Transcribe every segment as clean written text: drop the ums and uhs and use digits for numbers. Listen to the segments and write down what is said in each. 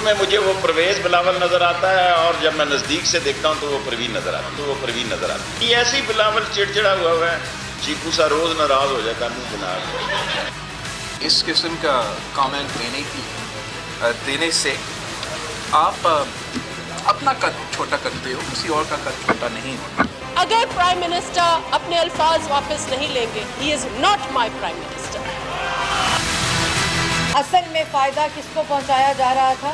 में मुझे वो परवेज बिलावल नज़र आता है, और जब मैं नज़दीक से देखता हूँ तो वो परवीन नज़र आता है। ये ऐसे ही बिलावल चिड़चिड़ा हुआ है, चीकू सा रोज़ नाराज़ हो जाता है मुँह बना। इस किस्म का कमेंट देने से आप अपना कद छोटा करते हो, किसी और का कद छोटा नहीं होता। अगर प्राइम मिनिस्टर अपने अल्फाज वापस नहीं लेंगे, he is not my prime minister. असल में फायदा किसको पहुंचाया जा रहा था?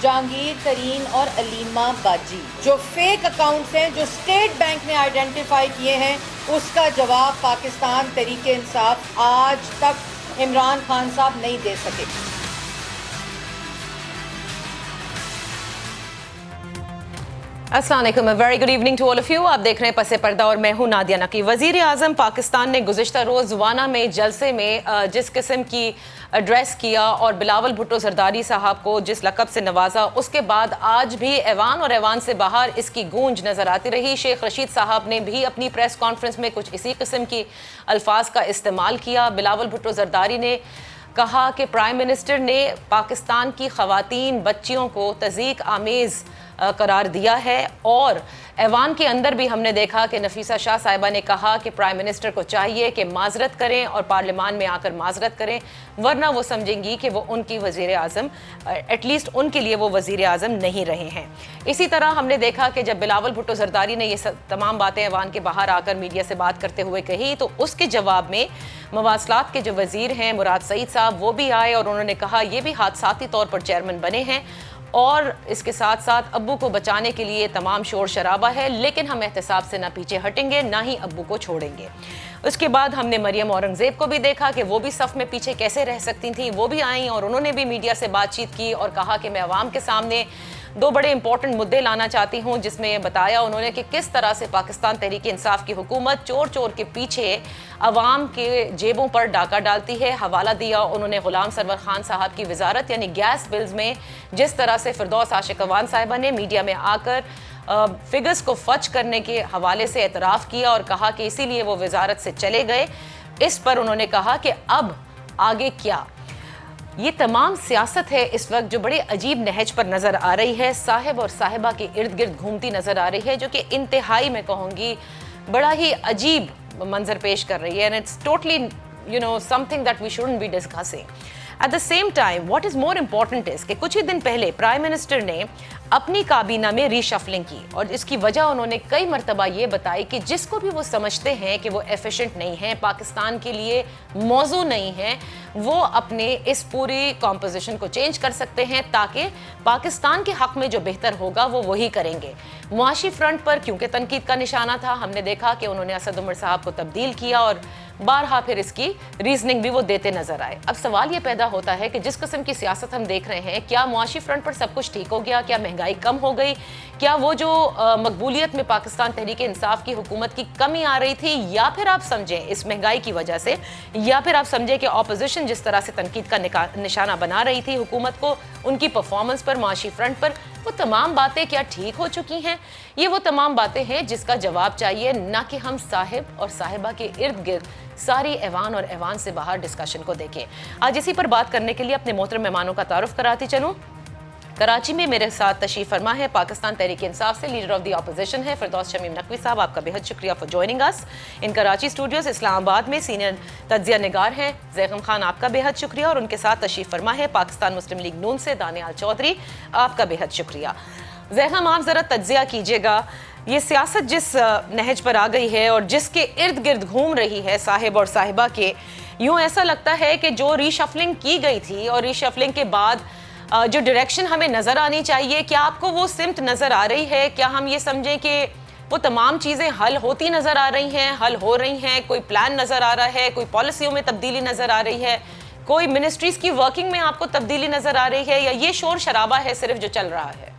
जहांगीर तरीन और अलीमा बाजी, जो फेक अकाउंट्स हैं, जो स्टेट बैंक ने आइडेंटिफाई किए हैं, उसका जवाब पाकिस्तान तहरीक इंसाफ आज तक इमरान खान साहब नहीं दे सके। अस्सलाम वालेकुम, very good evening to all of you. आप देख रहे हैं पसे पर्दा और मैं हूं नादिया नकी। वज़ीर आज़म पाकिस्तान ने गुज़िश्ता रोज़ वाना में जलसे में जिस किस्म की एड्रेस किया और बिलावल भुट्टो जरदारी साहब को जिस लक़ब से नवाजा, उसके बाद आज भी ऐवान और ऐवान से बाहर इसकी गूंज नज़र आती रही। शेख रशीद साहब ने भी अपनी प्रेस कॉन्फ्रेंस में कुछ इसी किस्म की अल्फाज का इस्तेमाल किया। बिलावल भुट्टो जरदारी ने कहा कि प्राइम मिनिस्टर ने पाकिस्तान की ख़वातीन बच्चियों को तज़ीक आमेज़ करार दिया है, और ऐवान के अंदर भी हमने देखा कि नफीसा शाह साहिबा ने कहा कि प्राइम मिनिस्टर को चाहिए कि माजरत करें और पार्लियामान में आकर माजरत करें, वरना वो समझेंगी कि वो उनकी वज़ीर आज़म, एटलीस्ट उनके लिए वो वज़ीर आज़म नहीं रहे हैं। इसी तरह हमने देखा कि जब बिलावल भुट्टो जरदारी ने ये तमाम बातें ऐवान के बाहर आकर मीडिया से बात करते हुए कही, तो उसके जवाब में मवासलात के जो वज़ीर हैं मुराद सईद साहब, वो भी आए और उन्होंने कहा ये भी हादसाती तौर पर चेयरमैन बने हैं, और इसके साथ साथ अब्बू को बचाने के लिए तमाम शोर शराबा है, लेकिन हम एहतसाब से ना पीछे हटेंगे ना ही अब्बू को छोड़ेंगे। उसके बाद हमने मरियम औरंगज़ेब को भी देखा कि वो भी सफ़ में पीछे कैसे रह सकती थी। वो भी आई और उन्होंने भी मीडिया से बातचीत की और कहा कि मैं अवाम के सामने दो बड़े इंपॉर्टेंट मुद्दे लाना चाहती हूँ, जिसमें ये बताया उन्होंने कि किस तरह से पाकिस्तान तहरीक इंसाफ की हुकूमत चोर चोर के पीछे अवाम के जेबों पर डाका डालती है। हवाला दिया उन्होंने गुलाम सरवर खान साहब की वजारत यानी गैस बिल्स में जिस तरह से फिरदौस आशिक अवान साहिबा ने मीडिया में आकर फिगर्स को फच करने के हवाले से एतराफ़ किया और कहा कि इसीलिए वो वजारत से चले गए। इस पर उन्होंने कहा कि अब आगे क्या। ये तमाम सियासत है इस वक्त जो बड़े अजीब नहज पर नज़र आ रही है, साहिब और साहिबा के इर्द गिर्द घूमती नज़र आ रही है, जो कि इंतहाई मैं कहूँगी बड़ा ही अजीब मंजर पेश कर रही है। And it's totally something that we shouldn't be discussing. At the same time what is more important is कि कुछ ही दिन पहले प्राइम मिनिस्टर ने अपनी काबीना में रीशफलिंग की, और इसकी वजह उन्होंने कई मरतबा ये बताई कि जिसको भी वो समझते हैं कि वो एफिशिएंट नहीं है, पाकिस्तान के लिए मौजू नहीं है, वो अपने इस पूरी कॉम्पोजिशन को चेंज कर सकते हैं ताकि पाकिस्तान के हक़ में जो बेहतर होगा वो वही करेंगे। मुआशी फ्रंट पर क्योंकि तनकीद का निशाना था, हमने देखा कि उन्होंने असद उमर साहब को तब्दील किया और बारहा फिर इसकी रीजनिंग भी वो देते नजर आए। अब सवाल ये पैदा होता है कि जिस किस्म की सियासत हम देख रहे हैं, क्या मुआशी फ्रंट पर सब कुछ ठीक हो गया? क्या महंगाई कम हो गई? क्या वो जो मकबूलियत में पाकिस्तान तहरीक इंसाफ की हुकूमत की कमी आ रही थी, या फिर आप समझें इस महंगाई की वजह से, या फिर आप समझें कि ऑपोजिशन जिस तरह से तनकीद का निशाना बना रही थी हुकूमत को उनकी परफॉर्मेंस पर, मुआशी फ्रंट पर, वो तमाम बातें क्या ठीक हो चुकी हैं? ये वो तमाम बातें हैं जिसका जवाब चाहिए, ना कि हम साहिब और साहिबा के इर्द गिर्द सारी ऐवान और ऐवान से बाहर डिस्कशन को देखें। आज इसी पर बात करने के लिए अपने मोहतरम मेहमानों का तारुफ कराती चलूँ। कराची में मेरे साथ तशरीफ फरमा है पाकिस्तान तहरीक इंसाफ से लीडर ऑफ द अपोजिशन है फिरदौस शमीम नकवी साहब। आपका बेहद शुक्रिया for joining us in Karachi studios. Islamabad में सीनियर तज्जिया निगार हैं ज़ैगम खान, आपका बेहद शुक्रिया, और उनके साथ तशरीफ फरमा है पाकिस्तान मुस्लिम लीग नून से दानियाल चौधरी, आपका बेहद शुक्रिया। ज़ैगम, आप ज़रा तज्जिया कीजिएगा, ये सियासत जिस नहज पर आ गई है और जिसके इर्द गिर्द घूम रही है साहिब और साहिबा के, यूँ ऐसा लगता है कि जो रीशफलिंग की गई थी और रीशफलिंग के बाद जो डायरेक्शन हमें नज़र आनी चाहिए, क्या आपको वो सिमत नज़र आ रही है? क्या हम ये समझें कि वो तमाम चीज़ें हल होती नज़र आ रही हैं, हल हो रही हैं, कोई प्लान नज़र आ रहा है, कोई पॉलिसियों में तब्दीली नज़र आ रही है, कोई मिनिस्ट्रीज़ की वर्किंग में आपको तब्दीली नज़र आ रही है, या ये शोर शराबा है सिर्फ जो चल रहा है?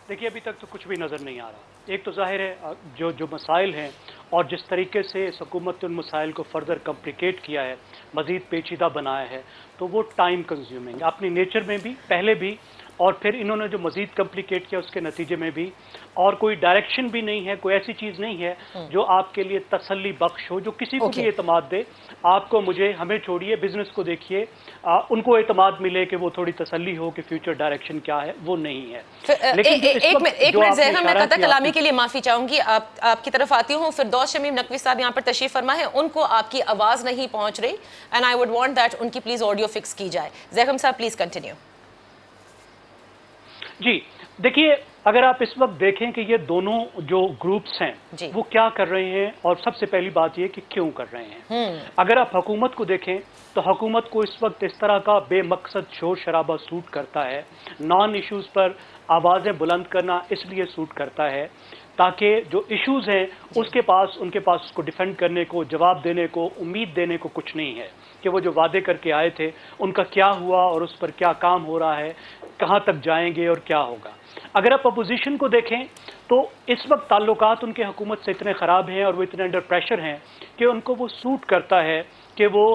देखिए, अभी तक तो कुछ भी नज़र नहीं आ रहा। एक तो जाहिर है जो मसाइल हैं और जिस तरीके से इस हुकूमत ने उन मसाइल को फर्दर कम्प्लिकेट किया है, मज़ीद पेचीदा बनाया है, तो वो टाइम कंज्यूमिंग अपनी नेचर में भी पहले भी और फिर इन्होंने जो मजीद कम्प्लिकेट किया उसके नतीजे में भी, और कोई डायरेक्शन भी नहीं है, कोई ऐसी चीज़ नहीं है जो आपके लिए तसल्ली बख्श हो, जो किसी को भी एतमाद दे। आपको, मुझे, हमें छोड़िए, बिजनेस को देखिए, उनको एतमाद मिले कि वो थोड़ी तसल्ली हो कि फ्यूचर डायरेक्शन क्या है, वो नहीं है। एक मिनट ज़हर, मैं कतई कलामी के लिए माफ़ी चाहूँगी, आपकी तरफ आती हूँ। फिरदौस शमीम नकवी साहब यहाँ पर तशरीफ़ फरमा है, उनको आपकी आवाज़ नहीं पहुँच रही, and I would want that उनकी प्लीज़ ऑडियो फिक्स की जाए। ज़हर साहब प्लीज़ कंटिन्यू। जी देखिए, अगर आप इस वक्त देखें कि ये दोनों जो ग्रुप्स हैं वो क्या कर रहे हैं, और सबसे पहली बात ये कि क्यों कर रहे हैं। अगर आप हुकूमत को देखें तो हुकूमत को इस वक्त इस तरह का बेमकसद शोर शराबा सूट करता है, नॉन इश्यूज़ पर आवाज़ें बुलंद करना इसलिए सूट करता है ताकि जो इश्यूज़ हैं उनके पास उसको डिफेंड करने को, जवाब देने को, उम्मीद देने को कुछ नहीं है कि वो जो वादे करके आए थे उनका क्या हुआ और उस पर क्या काम हो रहा है, कहाँ तक जाएंगे और क्या होगा। अगर आप अपोजिशन को देखें तो इस वक्त ताल्लुकात उनके हुकूमत से इतने ख़राब हैं और वो इतने अंडर प्रेशर हैं कि उनको वो सूट करता है कि वो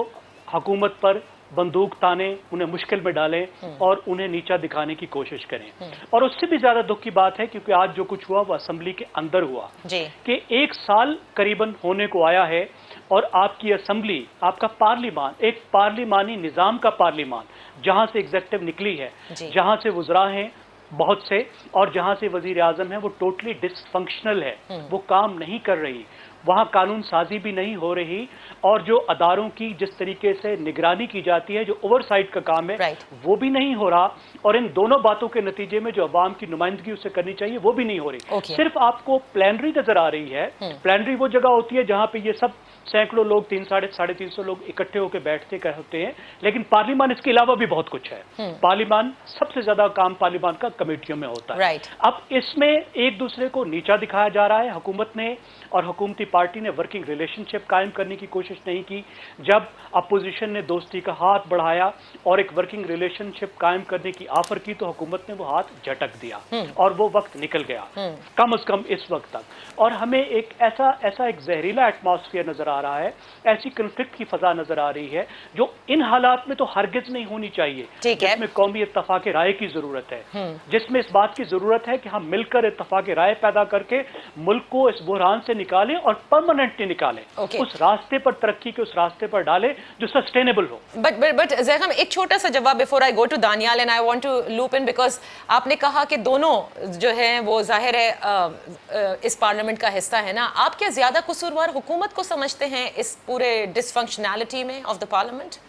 हुकूमत पर बंदूक ताने, उन्हें मुश्किल में डालें और उन्हें नीचा दिखाने की कोशिश करें। और उससे भी ज़्यादा दुख की बात है क्योंकि आज जो कुछ हुआ वो असेंबली के अंदर हुआ कि 1 साल करीबन होने को आया है और आपकी असेंबली, आपका पार्लिमान, एक पार्लिमानी निज़ाम का पार्लिमान, जहाँ से एग्जेक्टिव निकली है, जहाँ से वज़रा हैं बहुत से और जहाँ से वज़ीर आज़म है, वो टोटली डिसफंक्शनल है, वो काम नहीं कर रही, वहाँ कानून साजी भी नहीं हो रही, और जो अदारों की जिस तरीके से निगरानी की जाती है, जो ओवरसाइट का काम है वो भी नहीं हो रहा, और इन दोनों बातों के नतीजे में जो अवाम की नुमाइंदगी उससे करनी चाहिए वो भी नहीं हो रही। सिर्फ आपको प्लेनरी नजर आ रही है। प्लेनरी वो जगह होती है जहाँ पे ये सब सैकड़ों लोग, 300-350 लोग इकट्ठे होकर बैठते होते हैं, लेकिन पार्लिमान इसके अलावा भी बहुत कुछ है। पार्लिमान, सबसे ज्यादा काम पार्लिमान का कमेटियों में होता है। अब इसमें एक दूसरे को नीचा दिखाया जा रहा है। हुकूमत ने और हुकूमती पार्टी ने वर्किंग रिलेशनशिप कायम करने की कोशिश नहीं की। जब अपोजिशन ने दोस्ती का हाथ बढ़ाया और एक वर्किंग रिलेशनशिप कायम करने की ऑफर की तो हुकूमत ने वो हाथ झटक दिया और वो वक्त निकल गया, कम से कम इस वक्त तक। और हमें एक ऐसा एक जहरीला एटमॉस्फेयर नजर आ रहा है, ऐसी कन्फ्लिक्ट की फजा नजर आ रही है जो इन हालात में तो हरगिज नहीं होनी चाहिए, जिसमें कौमी इत्तफाक राय की जरूरत है, जिसमें इस बात की जरूरत है कि हम मिलकर इत्तफाक राय पैदा करके मुल्क को इस बुहरान से निकालें और परमानेंटली निकालें, उस रास्ते पर, तरक्की के उस रास्ते पर डालें जो सस्टेनेबल हो। बट ज़हर, एक छोटा सा जवाब before I go to Daniyal, and I want to loop in, because आपने कहा कि दोनों जो हैं वो जाहिर है इस पार्लियामेंट का हिस्सा है ना, आप क्या ज्यादा कसूरवार हुकूमत को समझते हैं इस पूरे डिसफंक्शनैलिटी में ऑफ द पार्लियामेंट?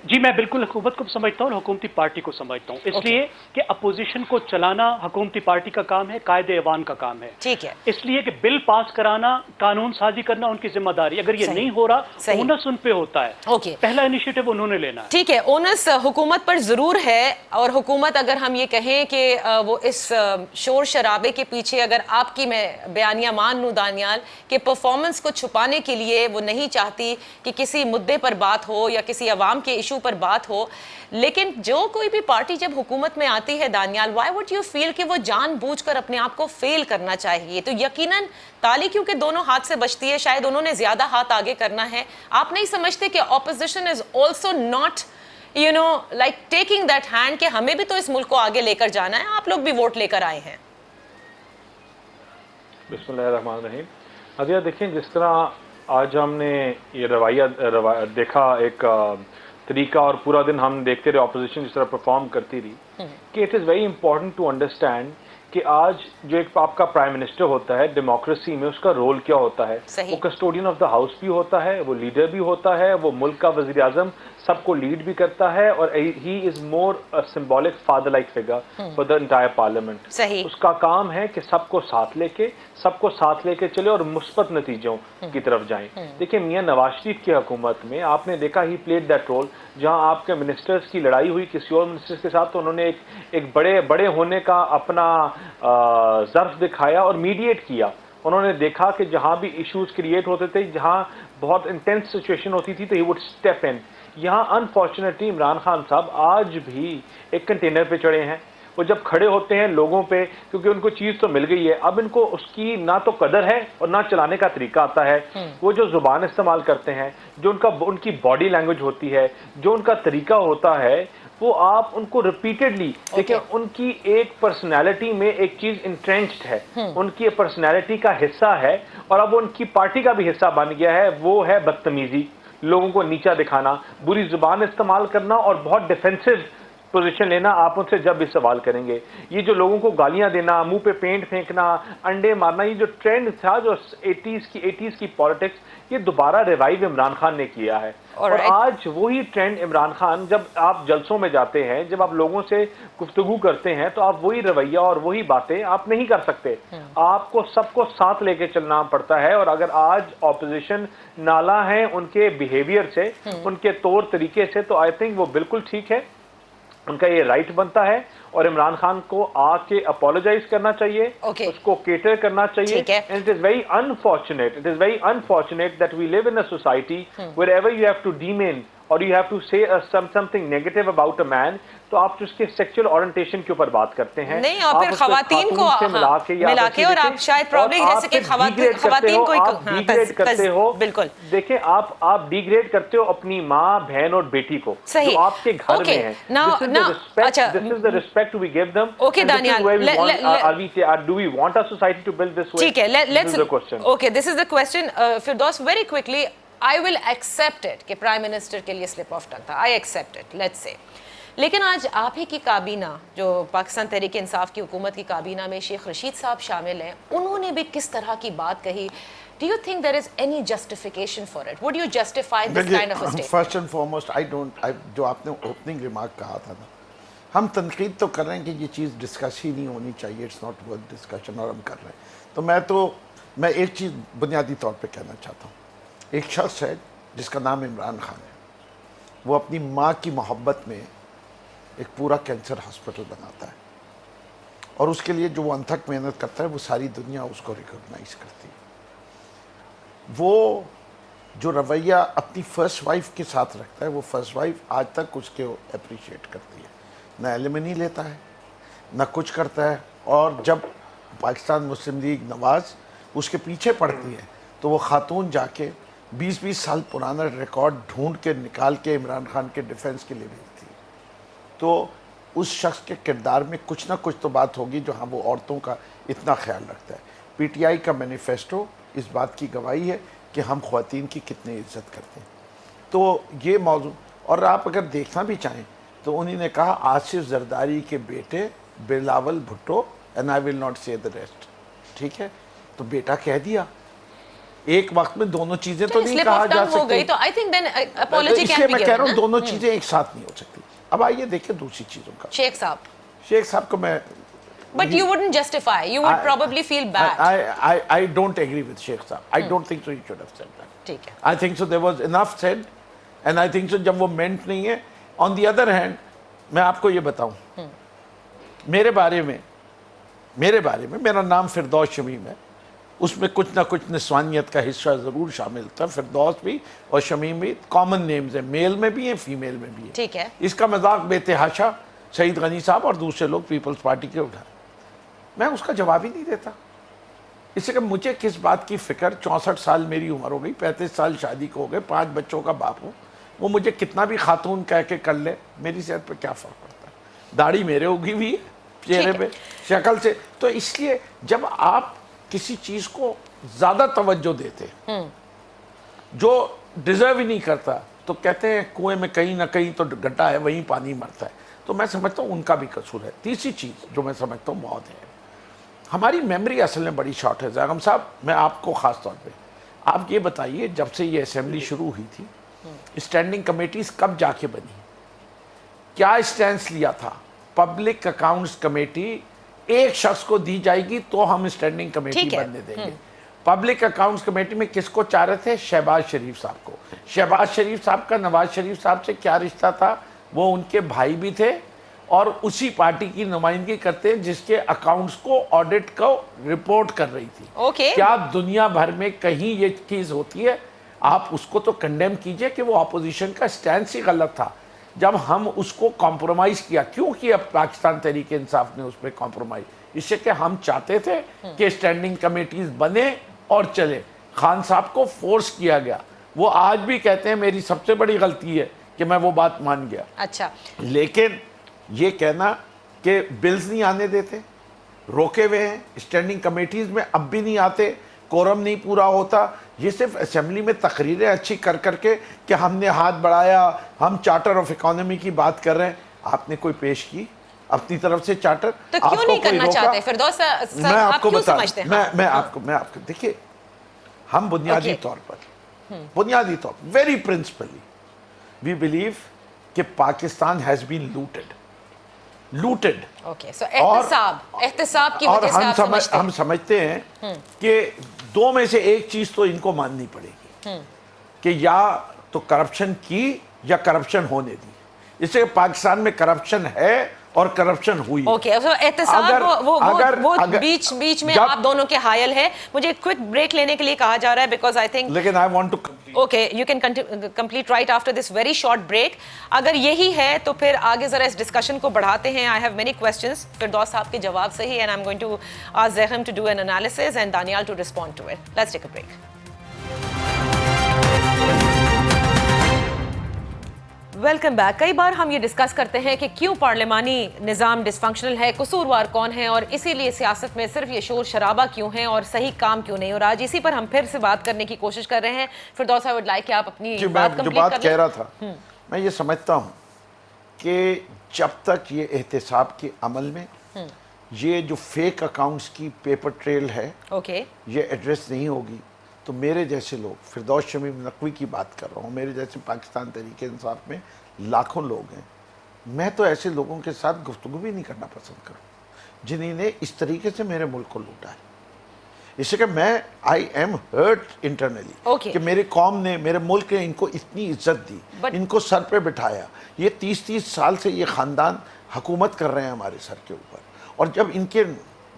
जी, मैं बिल्कुल हुकूमत को समझता हूँ और हुकूमती पार्टी को समझता हूँ, इसलिए कि अपोजिशन को चलाना हुकूमती पार्टी का काम है, कायदे ऐवान का काम है। ठीक है, इसलिए कि बिल पास कराना, कानून साजी करना उनकी जिम्मेदारी। अगर ये नहीं हो रहा, ओनस उन पे होता है। पहला इनिशिएटिव उन्होंने लेना है। ठीक है, ओनस हुकूमत पर जरूर है, और हुकूमत, अगर हम ये कहें कि वो इस शोर शराबे के पीछे, अगर आपकी मैं बयानिया मान लूँ दानियाल, कि परफॉर्मेंस को छुपाने के लिए वो नहीं चाहती कि किसी मुद्दे पर बात हो या किसी अवाम के इशू पर बात हो, लेकिन जो कोई भी पार्टी जब हुकूमत में आती है Daniyal, why would you feel कि वो जानबूझकर अपने आप को फेल करना चाहिए? तो यकीनन ताली क्योंकि दोनों हाथ से बचती है, शायद उन्होंने ज्यादा हाथ आगे करना है। आप नहीं समझते कि opposition is also not like taking that hand कि हमें भी तो इस मुल्क को आगे लेकर जाना है, आप लोग भी वोट लेकर आए हैं? बिस्मिल्लाहिर्रहमानिर्रहीम। अदिया, देखें, जिस तरह आज हमने ये रवैया देखा, एक तरीका, और पूरा दिन हम देखते रहे ऑपोजिशन जिस तरह परफॉर्म करती रही, कि it is very important to understand कि आज जो एक आपका प्राइम मिनिस्टर होता है डेमोक्रेसी में, उसका रोल क्या होता है। वो कस्टोडियन ऑफ द हाउस भी होता है, वो लीडर भी होता है, वो मुल्क का वजीर आजम सबको लीड भी करता है, और he is more symbolic father like figure for the entire parliament. उसका काम है कि सबको साथ लेके चले और मुस्बत नतीजों की तरफ जाएं। देखिए, मियां नवाज शरीफ की हुकूमत में आपने देखा ही प्लेड दैट रोल, जहां आपके मिनिस्टर्स की लड़ाई हुई किसी और मिनिस्टर्स के साथ, तो उन्होंने एक बड़े होने का अपना ज़र्फ दिखाया और मीडिएट किया। उन्होंने देखा कि जहां भी इश्यूज क्रिएट होते थे, जहां बहुत इंटेंस सिचुएशन होती थी, तो ही वुड स्टेप इन। यहाँ अनफॉर्चुनेटली इमरान खान साहब आज भी एक कंटेनर पे चढ़े हैं। वो जब खड़े होते हैं लोगों पे, क्योंकि उनको चीज़ तो मिल गई है, अब इनको उसकी ना तो कदर है और ना चलाने का तरीका आता है। वो जो जुबान इस्तेमाल करते हैं, जो उनकी बॉडी लैंग्वेज होती है, जो उनका तरीका होता है, وہ آپ ان کو ریپیٹڈلی دیکھیں، ان کی ایک پرسنالٹی میں ایک چیز انٹرینچڈ ہے، ان کی پرسنالٹی کا حصہ ہے، اور اب ان کی پارٹی کا بھی حصہ بن گیا ہے، وہ ہے بدتمیزی، لوگوں کو نیچا دکھانا، بری زبان استعمال کرنا اور بہت ڈیفینسو پوزیشن لینا. آپ ان سے جب بھی سوال کریں گے، یہ جو لوگوں کو گالیاں دینا، منہ پہ پینٹ پھینکنا، انڈے مارنا، یہ جو ٹرینڈ تھا جو 80s کی پالیٹکس، یہ دوبارہ ریوائیو عمران خان نے کیا ہے. اور آج وہی ٹرینڈ عمران خان، جب آپ جلسوں میں جاتے ہیں، جب آپ لوگوں سے گفتگو کرتے ہیں، تو آپ وہی رویہ اور وہی باتیں آپ نہیں کر سکتے. آپ کو سب کو ساتھ لے کے چلنا پڑتا ہے. اور اگر آج اپوزیشن نالا ہے ان کے بیہیویئر سے، ان کے طور طریقے سے، تو آئی تھنک وہ بالکل ٹھیک ہے، ان کا یہ رائٹ بنتا ہے. اور عمران خان کو آ کے اپولوجائز کرنا چاہیے، اس کو کیٹر کرنا چاہیے. And it is very unfortunate that we live in a society wherever you have to demean اور you have to say something negative about a man، تو آپ اس کے سیکچوئل اورینٹیشن کے اوپر بات کرتے ہیں، نہیں، اور پھر خواتین کو ملا کے، اور آپ شاید پرابلی جیسے کہ خواتین کو ڈیگریڈ کرتے ہو. بالکل دیکھیں، آپ ڈیگریڈ کرتے ہو اپنی ماں، بہن اور بیٹی کو جو آپ کے گھر میں ہیں. This is the respect we give them. Okay, Daniel. Do we want our society to build this way? ٹھیک ہے، This is the question. Okay, this is the question. Firdaus, very quickly, I will accept it کہ prime minister کے لیے slip of tongue تھا. I accept it, let's say. لیکن آج آپ ہی کی کابینہ، جو پاکستان تحریک انصاف کی حکومت کی کابینہ میں شیخ رشید صاحب شامل ہیں، انہوں نے بھی کس طرح کی بات کہی. Do you think there is any justification for it? Would you justify this kind of a statement? First and foremost, جو آپ نے اوپننگ ریمارک کہا تھا نا، ہم تنقید تو کر رہے ہیں کہ یہ چیز ڈسکس ہی نہیں ہونی چاہیے، اٹس ناٹ ورتھ ڈسکشن، اور ہم کر رہے ہیں. تو میں ایک چیز بنیادی طور پہ کہنا چاہتا ہوں. ایک شخص ہے جس کا نام عمران خان ہے، وہ اپنی ماں کی محبت میں ایک پورا کینسر ہاسپٹل بناتا ہے، اور اس کے لیے جو وہ انتھک محنت کرتا ہے وہ ساری دنیا اس کو ریکگنائز کرتی ہے. وہ جو رویہ اپنی فرسٹ وائف کے ساتھ رکھتا ہے، وہ فرسٹ وائف آج تک اس کے اپریشیٹ کرتی ہے، نہ ایلیمنی لیتا ہے، نہ کچھ کرتا ہے. اور جب پاکستان مسلم لیگ نواز اس کے پیچھے پڑتی ہے تو وہ خاتون جا کے 20 سال پرانا ریکارڈ ڈھونڈ کے نکال کے عمران خان کے ڈیفنس کے لیے بھیجتی ہے. تو اس شخص کے کردار میں کچھ نہ کچھ تو بات ہوگی جو وہ عورتوں کا اتنا خیال رکھتا ہے. پی ٹی آئی کا مینیفیسٹو اس بات کی گواہی ہے کہ ہم خواتین کی کتنی عزت کرتے ہیں. تو یہ موضوع، اور آپ اگر دیکھنا بھی چاہیں تو انہی نے کہا آصف زرداری کے بیٹے Bilawal Bhutto, and I will not سے دا ریسٹ. ٹھیک ہے، تو بیٹا کہہ دیا. ایک وقت میں دونوں چیزیں تو نہیں کہا جا سکتی، اس لیے میں کہہ رہا ہوں دونوں چیزیں ایک ساتھ نہیں ہو سکتی. اب آئیے دیکھیں دوسری چیزوں کا. شیخ صاحب کو میں But you wouldn't justify. You would probably feel bad. I don't agree with Sheikh Saab. I don't think so he should have said that. ٹھیک ہے. I think so there was enough said, and I think so جب وہ meant نہیں ہے. On the other hand, میں آپ کو یہ بتاؤں، میرے بارے میں میرا نام فردوس شمیم ہے، اس میں کچھ نہ کچھ نسوانیت کا حصہ ضرور شامل تھا. فردوس بھی اور شمیم بھی کامن نیمز ہیں، میل میں بھی ہیں، فیمیل میں بھی ہیں. ٹھیک ہے. اس کا مذاق بے تحاشا سعید غنی صاحب اور دوسرے لوگ پیپلز پارٹی کے اٹھائے. میں اس کا جواب ہی نہیں دیتا. اس سے کہ مجھے کس بات کی فکر، 64 سال میری عمر ہو گئی، 35 سال شادی کو ہو گئے، 5 بچوں کا باپ ہوں. وہ مجھے کتنا بھی خاتون کہہ کے کر لے، میری صحت پہ کیا فرق پڑتا ہے؟ داڑھی میرے ہوگی بھی چہرے پہ، شکل سے. تو اس لیے جب آپ کسی چیز کو زیادہ توجہ دیتے جو ڈیزرو ہی نہیں کرتا، تو کہتے ہیں کنویں میں کہیں نہ کہیں تو گڈھا ہے، وہیں پانی مرتا ہے. تو میں سمجھتا ہوں ان کا بھی قصور ہے. تیسری چیز جو میں سمجھتا ہوں بہت ہے، ہماری میموری اصل میں بڑی شارٹ ہے. زاغم صاحب، میں آپ کو خاص طور پہ آپ یہ بتائیے، جب سے یہ اسمبلی شروع ہوئی تھی، اسٹینڈنگ کمیٹیز کب جا کے بنی؟ کیا اسٹینس لیا تھا؟ پبلک اکاؤنٹس کمیٹی ایک شخص کو دی جائے گی تو ہم اسٹینڈنگ کمیٹی بننے دیں گے. پبلک اکاؤنٹس کمیٹی میں کس کو چاہ رہے تھے؟ شہباز شریف صاحب کو. شہباز شریف صاحب کا نواز شریف صاحب سے کیا رشتہ تھا؟ وہ ان کے بھائی بھی تھے اور اسی پارٹی کی نمائندگی کرتے ہیں جس کے اکاؤنٹس کو آڈٹ کو رپورٹ کر رہی تھی. کیا دنیا بھر میں کہیں یہ چیز ہوتی ہے؟ آپ اس کو تو کنڈیم کیجئے کہ وہ اپوزیشن کا سٹینس ہی غلط تھا. جب ہم اس کو کمپرومائز کیا، کیوں کیا پاکستان تحریک انصاف نے اس پہ کمپرومائز؟ اس سے کہ ہم چاہتے تھے کہ اسٹینڈنگ کمیٹیز بنے اور چلے. خان صاحب کو فورس کیا گیا. وہ آج بھی کہتے ہیں میری سب سے بڑی غلطی ہے कि मैं वो बात मान गया। अच्छा, लेकिन ये कहना कि बिल्स नहीं आने देते, रोके हुए हैं, स्टैंडिंग कमेटीज में अब भी नहीं आते, कोरम नहीं पूरा होता, ये सिर्फ असेंबली में तकरीरें अच्छी कर करके कि हमने हाथ बढ़ाया, हम चार्टर ऑफ इकोनॉमी की बात कर रहे हैं, आपने कोई पेश की अपनी तरफ से चार्टर? तो क्यों नहीं करना चाहते फिरदौस साहब? मैं आपको क्यों बता, समझते हैं? मैं आपको देखिए, हम बुनियादी तौर पर वेरी प्रिंसिपली वी बिलीव कि Pakistan has been looted. Okay, so एहतसाब की वजह से आप समझते हैं? हम समझते हैं कि दो में से एक चीज तो इनको माननी पड़ेगी कि या तो करप्शन की या करप्शन होने दी। इससे पाकिस्तान में करप्शन है और करप्शन हुई। ओके, सो एहतसाब वो बीच में आप दोनों के हायल है। मुझे क्विक ब्रेक लेने के लिए कहा जा रहा है बिकॉज आई थिंक, लेकिन I want to okay, you can complete right after this very short break. अगर यही है तो फिर आगे जरा इस डिस्कशन को बढ़ाते हैं। I have many questions, Firdous साहब के जवाब सही, and I am going to ask Zaigham to do an analysis and Danial to respond to it. Let's take a break. Welcome back. कई बार हम ये डिस्कस करते हैं कि क्यों पार्लिमानी निज़ाम डिसफंक्शनल है, कसूरवार कौन है, और इसीलिए सियासत में सिर्फ ये शोर शराबा क्यों है और सही काम क्यों नहीं। और आज इसी पर हम फिर से बात करने की कोशिश कर रहे हैं। फिरदौस, आई वुड लाइक कि आप अपनी बात कंप्लीट कर लें। कह रहा था, मैं ये समझता हूँ कि जब तक ये एहतसाब के अमल में ये जो फेक अकाउंट्स की पेपर ट्रेल है, ओके, ये एड्रेस नहीं होगी, तो मेरे जैसे लोग, फिरदौस शमीम नकवी की बात कर रहा हूँ, मेरे जैसे पाकिस्तान तहरीक इंसाफ में लाखों लोग हैं, मैं तो ऐसे लोगों के साथ गुफ्तगू भी नहीं करना पसंद करूँ जिन्होंने इस तरीके से मेरे मुल्क को लूटा है। इससे कि मैं आई एम हर्ट इंटरनली कि मेरी कौम ने, मेरे मुल्क ने इनको इतनी इज्जत दी, इनको सर पे बिठाया। ये 30-30 साल से ये ख़ानदान हुकूमत कर रहे हैं हमारे सर के ऊपर, और जब इनके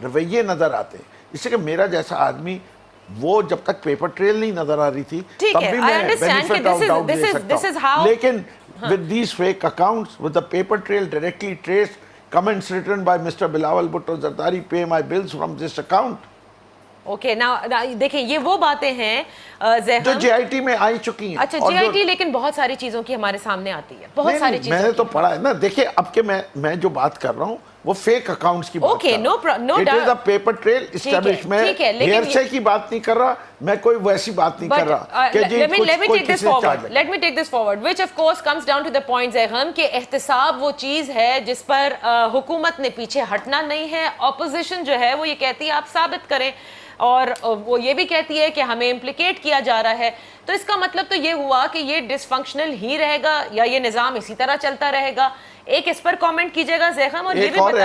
रवैये नज़र आते हैं, इससे कि मेरा जैसा आदमी, वो जब तक पेपर ट्रेल नहीं नजर आ रही थी तब भी मैं बेनिफिट ऑफ डाउट ले सकता हूं, लेकिन with these fake accounts, with the paper trail directly traced, comments written by Mr. Bilawal Bhutto Zardari, pay my bills from this account. Okay, now देखिए, ये वो बातें हैं जो JIT में आई चुकी हैं। अच्छा, JIT, लेकिन बहुत सारी चीजों की हमारे सामने आती है, बहुत सारी चीजें मैंने तो पढ़ा है ना। देखिए, अब के मैं जो बात कर रहा हूँ वो फेक अकाउंट्स की बात कर रहा हूं। It is a paper trail establishment, hearsay की बात नहीं कर रहा मैं, कोई वैसी बात नहीं कर रहा कि जी let me take this forward, which of course comes down to the point ज़हम कि एहतसाब वो चीज है जिस पर हुकूमत ने पीछे हटना नहीं है। ऑपोजिशन जो है वो ये कहती है आप साबित करें, और वो ये भी कहती है कि हमें इम्प्लिकेट किया जा रहा है। तो इसका मतलब तो ये हुआ कि ये डिसफंक्शनल ही रहेगा या ये निज़ाम इसी तरह चलता रहेगा। एक इस पर कमेंट कीजिएगा ज़हम, और एक और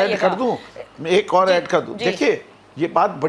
ऐड कर दूं। देखिए, ये बात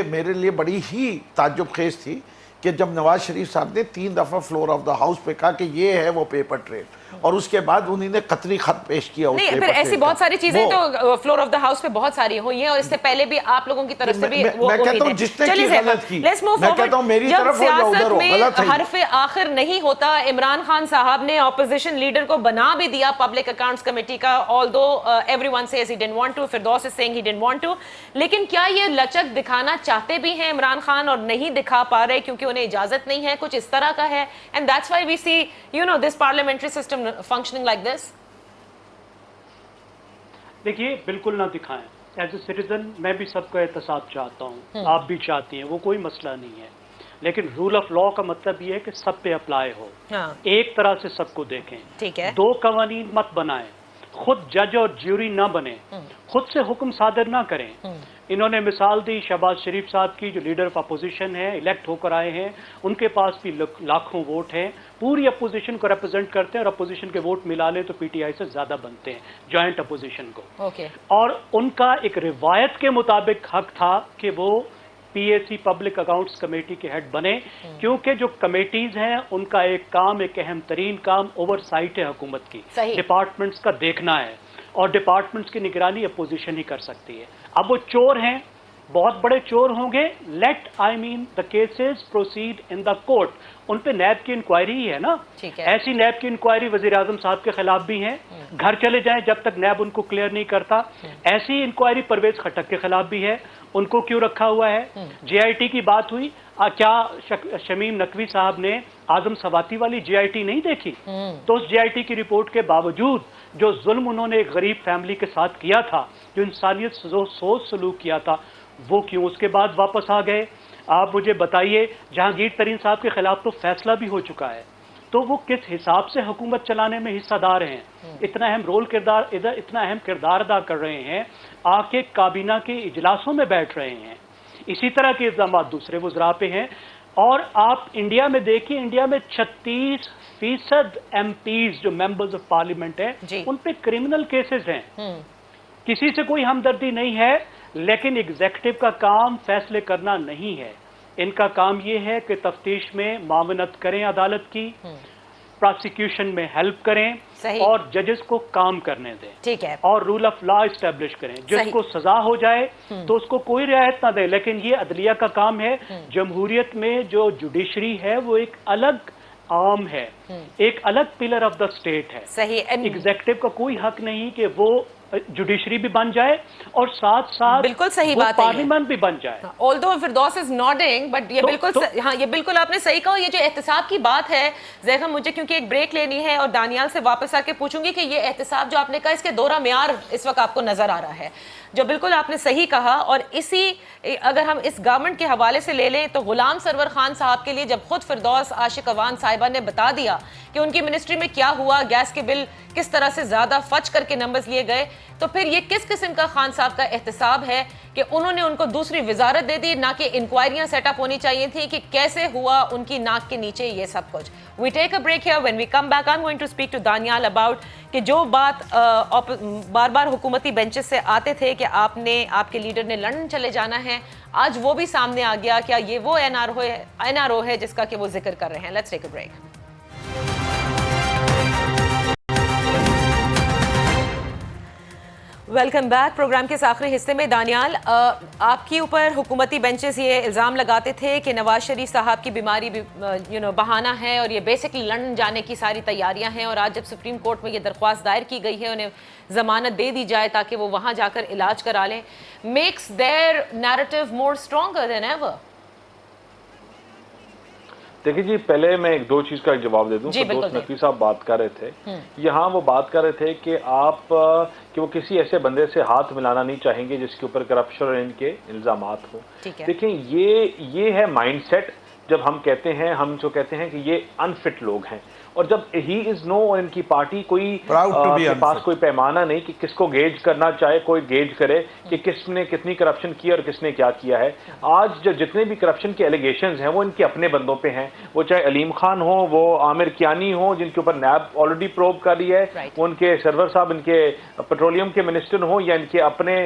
मेरे लिए बड़ी ही ताज्जुब खेज थी कि जब नवाज शरीफ साहब ने 3 दफा फ्लोर ऑफ द हाउस पे कहा कि ये है वो पेपर ट्रेल, और उसके बाद उन्होंने कतरी खत पेश किया उस नहीं, फिर ऐसी बहुत सारी चीजें तो फ्लोर ऑफ द हाउस पे बहुत सारी हुई हैं, और इससे पहले भी आप लोगों की तरफ से भी मैं कहता हूं जिसने की गलत की, मैं कहता हूं मेरी तरफ हो या उधर हो, गलत है। हरफ आखिर नहीं होता। इमरान खान साहब ने ऑपोजिशन लीडर को बना भी दिया पब्लिक अकाउंट्स कमेटी का, although everyone says he didn't want to, Firdous is saying he didn't want to, लेकिन क्या ये लचक दिखाना चाहते भी हैं इमरान खान और नहीं दिखा पा रहे क्योंकि उन्हें इजाजत नहीं है? कुछ इस तरह का है, and that's why we see this parliamentary system functioning like this. देखिए, बिल्कुल ना दिखाएं। एज ए सिटीजन मैं भी सबका एहतसाब चाहता हूँ, आप भी चाहती हैं, वो कोई मसला नहीं है, लेकिन रूल ऑफ लॉ का मतलब ये है कि सब पे अप्लाई हो। एक तरह से सबको देखें, ठीक है। 2 कवानीन मत बनाएं, खुद जज और ज्यूरी ना बने, खुद से हुक्म सादर ना करें। इन्होंने मिसाल दी शहबाज शरीफ साहब की, जो लीडर ऑफ अपोजिशन है, इलेक्ट होकर आए हैं, उनके पास भी लाखों वोट हैं, पूरी अपोजिशन को रिप्रेजेंट करते हैं, और अपोजिशन के वोट मिला ले तो PTI से ज्यादा बनते हैं जॉइंट अपोजिशन को। और उनका एक रिवायत के मुताबिक हक था कि वो PAC पब्लिक अकाउंट्स कमेटी के हेड बने, क्योंकि जो कमेटीज हैं उनका एक काम, एक अहम तरीन काम ओवरसाइट है हुकूमत की, डिपार्टमेंट्स का देखना है, और डिपार्टमेंट्स की निगरानी अपोजिशन ही कर सकती है। अब वो चोर हैं, बहुत बड़े चोर होंगे, let I mean the cases proceed in the court. उन पे नैब की इंक्वायरी ही है ना, ठीक है। ऐसी नैब की इंक्वायरी वजीर आजम साहब के खिलाफ भी है, घर चले जाएं जब तक नैब उनको क्लियर नहीं करता। ऐसी इंक्वायरी परवेज खटक के खिलाफ भी है, उनको क्यों रखा हुआ है? JIT की बात हुई, क्या शमीम नकवी साहब ने आजम सवाती वाली JIT नहीं देखी? तो उस JIT की रिपोर्ट के बावजूद जो जुल्म उन्होंने एक गरीब फैमिली के साथ किया था, जो इंसानियत सोच सलूक किया था, वो क्यों उसके बाद वापस आ गए? आप मुझे बताइए, जहांगीर तरीन साहब के खिलाफ तो फैसला भी हो चुका है, तो वो किस हिसाब से हुकूमत चलाने में हिस्सादार हैं? इतना अहम किरदार अदा कर रहे हैं, आके काबीना के इजलासों में बैठ रहे हैं, इसी तरह के इल्जाम दूसरे वज़रा पे हैं। और आप इंडिया में देखिए, इंडिया में 36% MPs जो मेंबर्स ऑफ पार्लियामेंट हैं, उन पे क्रिमिनल केसेस हैं। किसी से कोई हमदर्दी नहीं है, लेकिन एग्जीक्यूटिव का काम फैसले करना नहीं है। इनका काम ये है कि तफ्तीश में मावनत करें अदालत की, प्रोसिक्यूशन में हेल्प करें और जजेस को काम करने दें, ठीक है, और रूल ऑफ लॉ एस्टेब्लिश करें। जिसको सजा हो जाए तो उसको कोई रियायत ना दे, लेकिन ये अदलिया का काम है। जमहूरियत में जो जुडिशरी है वो एक अलग आर्म है, एक अलग पिलर ऑफ द स्टेट है। सही। एग्जीक्यूटिव का कोई हक नहीं कि वो जुडिशरी भी बन जाए और साथ साथ बिल्कुल सही बात है, पार्लियामेंट भी बन जाए। Although Firdous is nodding, but ये बिल्कुल हाँ, ये बिल्कुल आपने सही कहा। ये जो एहतसाब की बात है ज़ैखम, मुझे क्योंकि एक ब्रेक लेनी है और दानियाल से वापस आके पूछूंगी कि ये एहतसाब जो आपने कहा, इसके दोहरा मेयार इस वक्त आपको नजर आ रहा है, जो बिल्कुल आपने सही कहा। और इसी अगर हम इस गवर्नमेंट के हवाले से ले लें तो गुलाम सरवर खान साहब के लिए जब खुद फिरदौस आशिक अवान साहिबा ने बता दिया कि उनकी मिनिस्ट्री में क्या हुआ, गैस के बिल किस तरह से ज़्यादा फच करके नंबर्स लिए गए, तो फिर ये किस किस्म का खान साहब का एहतसाब है कि उन्होंने उनको दूसरी वजारत दे दी, ना कि इंक्वायरियां सेटअप होनी चाहिए थी कि कैसे हुआ उनकी नाक के नीचे ये सब कुछ। We take a break here, when we come back I am going to speak to Daniyal about कि जो बात बार बार हुकूमती बेंचेस से आते थे कि आपके लीडर ने लंदन चले जाना है, आज वो भी सामने आ गया। क्या ये वो NRO है जिसका कि वो जिक्र कर रहे हैं? Let's take a break. Welcome back. Programme के इस आखिरी हिस्से में दानियाल, आपके ऊपर हुकूमती बेंचेस ये इल्ज़ाम लगाते थे कि नवाज शरीफ साहब की बीमारी बहाना है और ये बेसिकली लंदन जाने की सारी तैयारियां हैं, और आज जब सुप्रीम कोर्ट में ये दरख्वास्त दायर की गई है उन्हें ज़मानत दे दी जाए ताकि वो वहाँ जाकर इलाज करा लें, makes there narrative more stronger than ever. देखिए जी, पहले मैं एक दो चीज का जवाब दे दूं। दोस्त नकवी साहब बात कर रहे थे, यहाँ वो बात कर रहे थे कि वो किसी ऐसे बंदे से हाथ मिलाना नहीं चाहेंगे जिसके ऊपर करप्शन और इनके इल्जामात हो। देखिए ये है माइंडसेट। जब हम कहते हैं, हम जो कहते हैं कि ये अनफिट लोग हैं, और जब ही इज नो और इनकी पार्टी के पास कोई पैमाना नहीं कि किसको गेज करना चाहे, कोई गेज करे कि किसने कितनी करप्शन की और किसने क्या किया है। आज जो जितने भी करप्शन के एलिगेशंस हैं वो इनके अपने बंदों पे हैं, वो चाहे अलीम खान हो, वो आमिर कियानी हो जिनके ऊपर नैब ऑलरेडी प्रोब कर रही है, वो उनके सरवर साहब इनके पेट्रोलियम के मिनिस्टर हो, या इनके अपने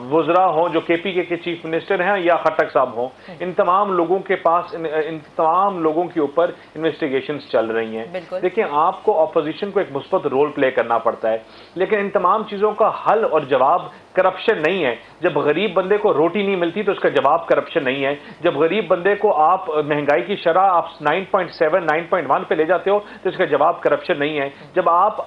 वज़रा हो जो KPK के चीफ मिनिस्टर हैं, या खट्टक साहब हो। इन तमाम लोगों के पास इन तमाम लोगों के ऊपर इन्वेस्टिगेशंस चल रही हैं। देखिए, आपको अपोजिशन को एक मुस्बत रोल प्ले करना पड़ता है, लेकिन इन तमाम चीजों का हल और जवाब करप्शन नहीं है। जब गरीब बंदे को रोटी नहीं मिलती तो उसका जवाब करप्शन नहीं है। जब गरीब बंदे को आप महंगाई की शरह आप 9.7 9.1 पे ले जाते हो तो इसका जवाब करप्शन नहीं है। जब आप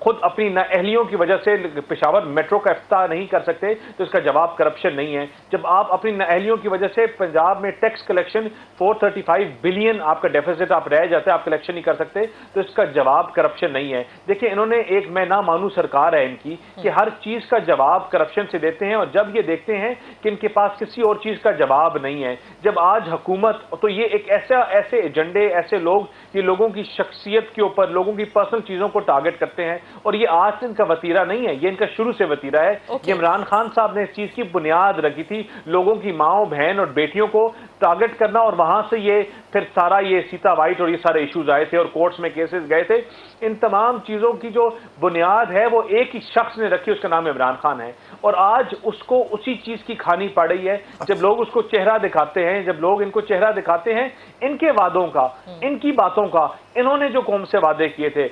खुद अपनी नाअहलियों की वजह से पेशावर मेट्रो का इफ्ताह नहीं कर सकते तो इसका जवाब करप्शन नहीं है। जब आप अपनी नाअहलियों की वजह से पंजाब में टैक्स कलेक्शन 435 बिलियन आपका डेफिसिट आप रह जाते हैं, आप कलेक्शन नहीं कर सकते, तो इसका जवाब करप्शन नहीं है। देखिए, इन्होंने एक मैं ना मानू सरकार है इनकी कि हर चीज का जवाब करप्शन से देते हैं, और जब ये देखते हैं कि इनके पास किसी और चीज का जवाब नहीं है, जब आज हुकूमत, तो ये एक ऐसे एजेंडे, ऐसे लोग, ये लोगों की शख्सियत के ऊपर, लोगों की पर्सनल चीजों को टारगेट करते हैं, और ये आज से इनका वतीरा नहीं है, ये इनका शुरू से वतीरा है। इमरान खान साहब ने इस चीज की बुनियाद रखी थी, लोगों की माओ बहन और बेटियों को टारगेट करना, और वहां से ये फिर सारा ये सीता वाइट और ये सारे इश्यूज आए थे और कोर्ट्स में केसेस गए थे। इन तमाम चीजों की जो बुनियाद है वो एक ही शख्स ने रखी, उसका नाम इमरान खान है, और आज उसको उसी चीज की खानी पड़ रही है। जब लोग उसको चेहरा दिखाते हैं, जब लोग इनको चेहरा दिखाते हैं इनके वादों का, इनकी बातों का, इन्होंने जो कौम से वादे किए थे,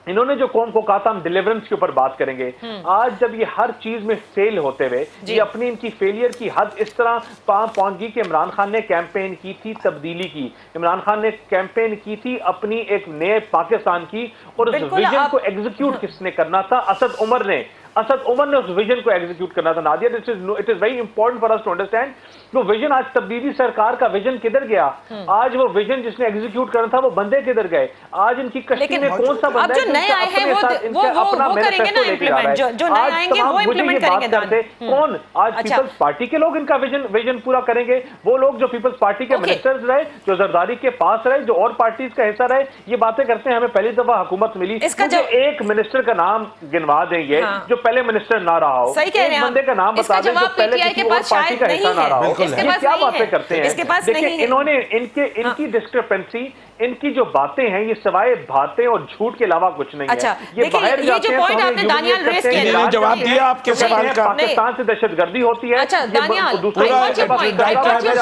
इन्होंने जो कौम को कहा था हम डिलीवरेंस के ऊपर बात करेंगे, आज जब ये हर चीज में फेल होते हुए ये अपनी इनकी फेलियर की हद इस तरह पहुंच गई कि इमरान खान ने कैंपेन की थी तब्दीली की, इमरान खान ने कैंपेन की थी अपनी एक नए पाकिस्तान की, और उस विजन को एग्जीक्यूट किसने करना था? असद उमर ने उस विजन को एग्जीक्यूट करना था। Nadia, it is very important for us to understand वो विजन, आज तब्दीली सरकार का विजन किधर गया? आज वो विजन जिसने एग्जीक्यूट करना था वो बंदे किधर गए? आज इनकी कश्ती में कौन सा बंदा है नए आए हैं वो करेंगे ना इम्प्लीमेंट, जो नए आएंगे वो इम्प्लीमेंट करेंगे। कौन आज पीपल्स पार्टी के लोग इनका विजन पूरा करेंगे? वो लोग जो पीपल्स पार्टी के मिनिस्टर्स रहे, जो जरदारी के पास रहे, जो और पार्टीज का हिस्सा रहे, ये बातें करते हैं हमें पहली दफा हुकूमत मिली, मुझे एक मिनिस्टर का नाम गिनवा देंगे जो पहले मिनिस्टर ना रहा हो, एक बंदे का नाम बता दें जो पहले किसी और पार्टी का हिस्सा ना रहा हो। ये क्या बातें करते हैं? देखिए इन्होंने इनकी डिस्क्रिपेंसी, इनकी जो बातें हैं ये सिवाय बातें और झूठ के अलावा कुछ नहीं है। ये बाहर जाते हैं, जवाब दिया आपके सवाल का, पाकिस्तान से दहशतगर्दी होती है,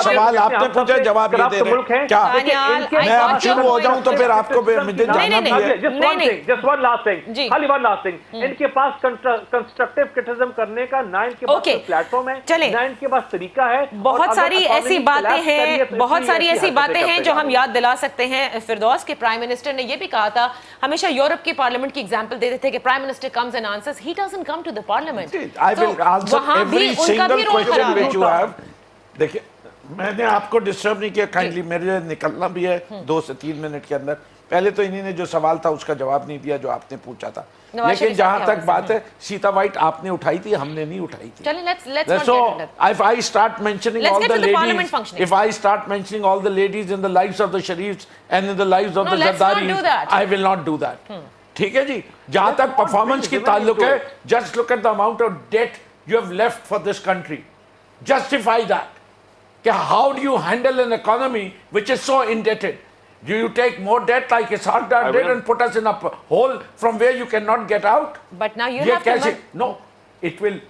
सवाल आपने पूछा, जवाब ये दे रहे हैं क्या? मैं अब शुरू हो जाऊं तो फिर आपको जस्ट वन लास्ट थिंग, खाली वन लास्ट थिंग, इनके पास कंस्ट्रक्टिव क्रिटिसिज्म करने का ना इनके पास प्लेटफॉर्म है, ना इनके पास तरीका है। बहुत सारी ऐसी बातें हैं, बहुत सारी ऐसी बातें हैं जो हम याद दिला सकते हैं। फिरदौस के प्राइम मिनिस्टर ने ये भी कहा था, हमेशा यूरोप की पार्लियामेंट की एग्जांपल देते थे कि prime minister comes and answers, he doesn't come to the parliament. I will answer every single question which you have. देखिए मैंने आपको डिस्टर्ब नहीं किया, काइंडली, मेरे निकलना भी है 2 से 3 मिनट के अंदर। पहले तो इन्हीं ने जो सवाल था उसका जवाब नहीं दिया जो आपने पूछा था, लेकिन जहां तक बात है सीता वाइट आपने उठाई थी, हमने नहीं उठाई थी। चलिए if I start mentioning all the ladies, if I start mentioning all the ladies in the lives of the Sharifs and in the lives of the Zardaris, I will not do that. ठीक है जी, जहां तक performance की ताल्लुक है, just look at the amount of debt you have left for this country. Justify that. How do you handle an economy which is so indebted? Do you take more debt like Ishaq Dar did and put us in a hole from where you cannot get out? But now you have to... No, it will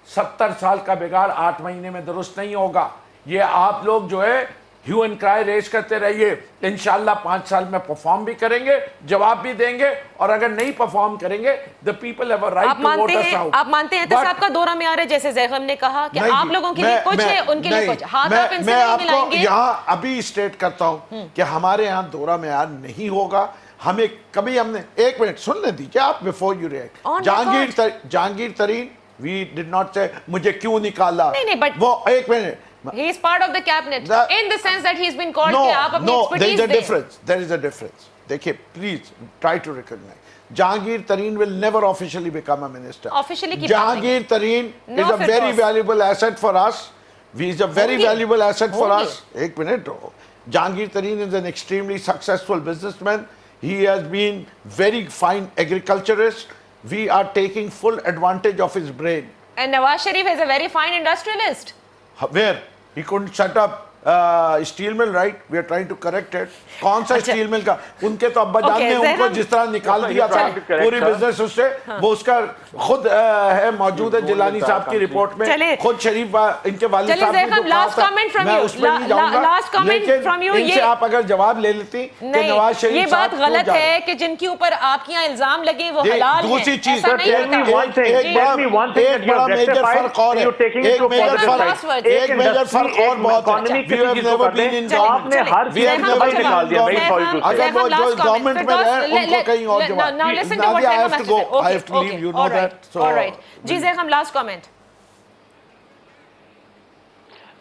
70 साल का बिगाड़ 8 महीने में दुरुस्त नहीं होगा। ये आप लोग जो है ह्यू एंड क्राई रेस करते रहिए, इंशाल्लाह 5 साल में परफॉर्म भी करेंगे, जवाब भी देंगे, और अगर नहीं परफॉर्म करेंगे the people have a right to vote us out. आप मानते हैं साहब का दौरा में आ रहे, जैसे ज़ैगम ने कहा कि आप लोगों के लिए कुछ है, उनके लिए कुछ, हाथ आप इनसे नहीं मिलाएंगे। यहाँ अभी स्टेट करता हूँ कि हमारे यहाँ दौरा में आज नहीं होगा। हमें कभी हमने, एक मिनट सुनने दीजिए आप बिफोर यू रिएक्ट। जहांगीर तरीन वी डिड नॉट से मुझे क्यों निकाला, वो एक minute, he is part of the cabinet in the sense that he's been called कि आप अपनी expertise दें। there is a difference. देखिए please try to recognize Jahangir Tareen will never officially become a minister. Officially Jahangir Tareen is a very valuable asset for us. He is a very valuable asset for us. एक minute, Jahangir Tareen is an extremely successful businessman. He has been very fine agriculturist. We are taking full advantage of his brain. And Nawaz Sharif is a very fine industrialist. Where? He couldn't shut up steel mill, right? We are trying to correct it. कौन सा steel mill का? उनके तो अब्बा जान ने उनको जिस तरह निकाल दिया था पूरी बिजनेस उससे, वो उसका खुद है मौजूद है जिलानी साहब की रिपोर्ट में, खुद शरीफ इनके वालिद साहब ने जो कहा था। मैं उस पर नहीं जाऊंगा, लेकिन इनसे आप अगर जवाब ले लेती कि नवाज शरीफ, ये बात गलत है कि जिनके ऊपर आपके यहाँ इल्जाम लगे वो हलाल है। दूसरी चीज, एक बड़ा मेजर फर्क और है, एक मेजर फर्क और बहुत है। आपने हर चीज निकाल दिया। अगर वो जो गवर्नमेंट में रहे उनको कहीं और जवाब। Nadia, I have to go. I have to leave. You know that. So. All right. जी ज़ैगम, लास्ट कमेंट।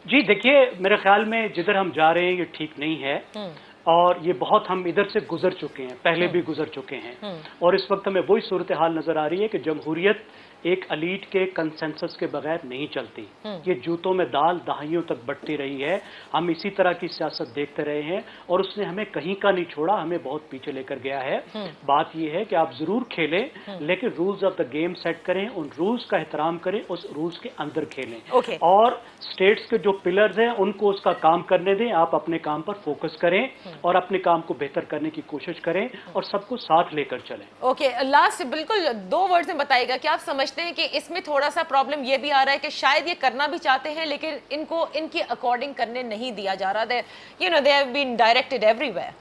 जी देखिए, मेरे ख्याल में जिधर हम जा रहे हैं ये ठीक नहीं है, और ये बहुत हम इधर से गुजर चुके हैं, पहले भी गुजर चुके हैं, और इस वक्त हमें वही सूरत हाल नजर आ रही है कि जमहूरियत एक अलीट के कंसेंसस के बगैर नहीं चलती। ये जूतों में दाल दहाइयों तक बढ़ती रही है। हम इसी तरह की सियासत देखते रहे हैं और उसने हमें कहीं का नहीं छोड़ा, हमें बहुत पीछे लेकर गया है। बात ये है कि आप जरूर खेलें, लेकिन rules of the game set करें, उन रूल्स का एहतराम करें, उस रूल्स के अंदर खेलें, और स्टेट्स के जो पिलर्स हैं उनको उसका काम करने दें। आप अपने काम पर फोकस करें और अपने काम को बेहतर करने की कोशिश करें और सबको साथ लेकर चलें। ओके, लास्ट बिल्कुल 2 वर्ड्स में बताइएगा कि आप समझते हैं कि इसमें थोड़ा सा प्रॉब्लम ये भी आ रहा है कि शायद ये करना भी चाहते हैं लेकिन इनको इनकी अकॉर्डिंग करने नहीं दिया जा रहा। They have been directed everywhere.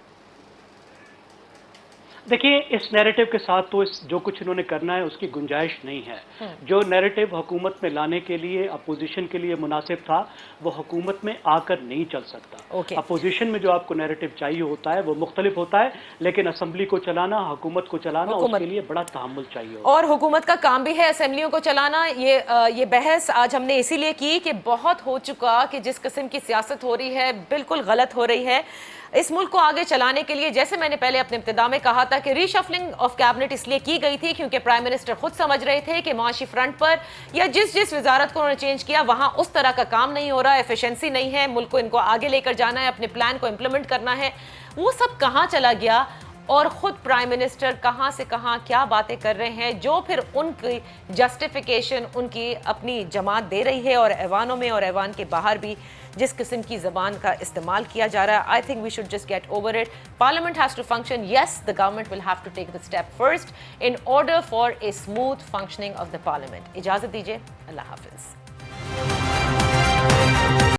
देखिए, इस नैरेटिव के साथ तो इस जो कुछ इन्होंने करना है उसकी गुंजाइश नहीं है। जो नैरेटिव हुकूमत में लाने के लिए अपोजिशन के लिए मुनासिब था वो हुकूमत में आकर नहीं चल सकता। अपोजिशन में जो आपको नैरेटिव चाहिए होता है वो मुख्तलिफ होता है, लेकिन असम्बली को चलाना, हुकूमत को चलाना, उसके लिए बड़ा तहम्मुल चाहिए होता है। और हुकूमत का काम भी है असेंबलियों को चलाना। ये बहस आज हमने इसीलिए की कि बहुत हो चुका कि जिस किस्म की सियासत हो रही है बिल्कुल गलत हो रही है। इस मुल्क को आगे चलाने के लिए, जैसे मैंने पहले अपने इब्तिदा में कहा था कि रीशफलिंग ऑफ कैबिनेट इसलिए की गई थी क्योंकि प्राइम मिनिस्टर खुद समझ रहे थे कि माशी फ्रंट पर या जिस वजारत को उन्होंने चेंज किया वहां उस तरह का काम नहीं हो रहा, एफिशिएंसी नहीं है, मुल्क को इनको आगे लेकर जाना है, अपने प्लान को इंप्लीमेंट करना है। वो सब कहाँ चला गया और खुद प्राइम मिनिस्टर कहाँ से कहाँ क्या बातें कर रहे हैं, जो फिर उनकी जस्टिफिकेशन उनकी अपनी जमात दे रही है और ऐवानों में और ऐवान के बाहर भी जिस किस्म की ज़बान का इस्तेमाल किया जा रहा है। I think we should just get over it. Parliament has to function. Yes, the government will have to take the step first in order for a smooth functioning of the parliament. इजाज़त दीजिए, अल्लाह हाफिज़।